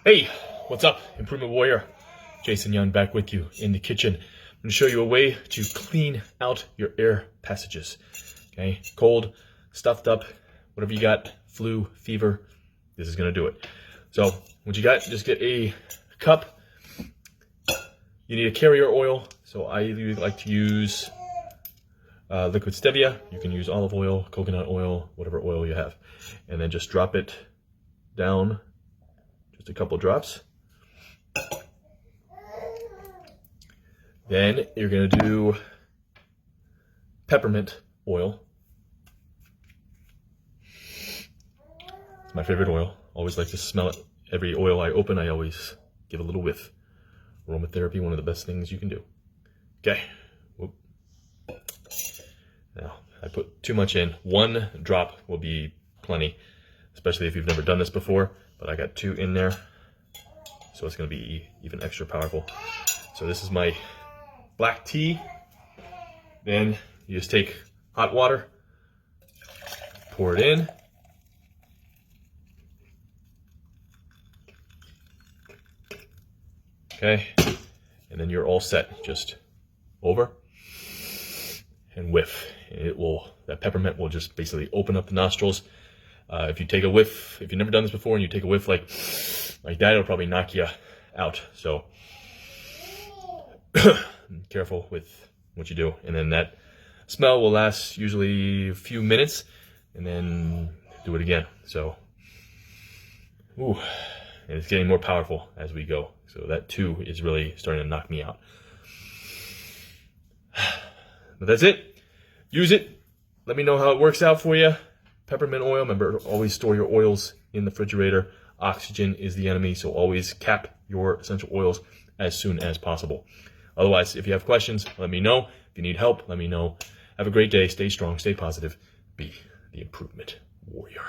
Hey, what's up, Improvement Warrior? Jason Young back with you in the kitchen. I'm going to show you a way to clean out your air passages. Okay, cold, stuffed up, whatever you got, flu, fever, this is going to do it. So what you got, just get a cup. You need a carrier oil. So I like to use liquid stevia. You can use olive oil, coconut oil, whatever oil you have. And then just drop it down. Just a couple drops. Then you're going to do peppermint oil. It's my favorite oil. Always like to smell it. Every oil I open, I always give a little whiff. Aromatherapy, one of the best things you can do. Okay. Whoop. Now, I put too much in. 1 drop will be plenty, especially if you've never done this before. But I got 2 in there, so it's going to be even extra powerful. So this is my black tea. Then you just take hot water, pour it in. Okay, and then you're all set. Just over and whiff. That peppermint will just basically open up the nostrils. If you take a whiff, if you've never done this before and you take a whiff like that, it'll probably knock you out. So careful with what you do. And then that smell will last usually a few minutes, and then do it again. So, and it's getting more powerful as we go. So that too is really starting to knock me out. But that's it. Use it. Let me know how it works out for you. Peppermint oil, remember, always store your oils in the refrigerator. Oxygen is the enemy, so always cap your essential oils as soon as possible. Otherwise, if you have questions, let me know. If you need help, let me know. Have a great day. Stay strong, stay positive. Be the improvement warrior.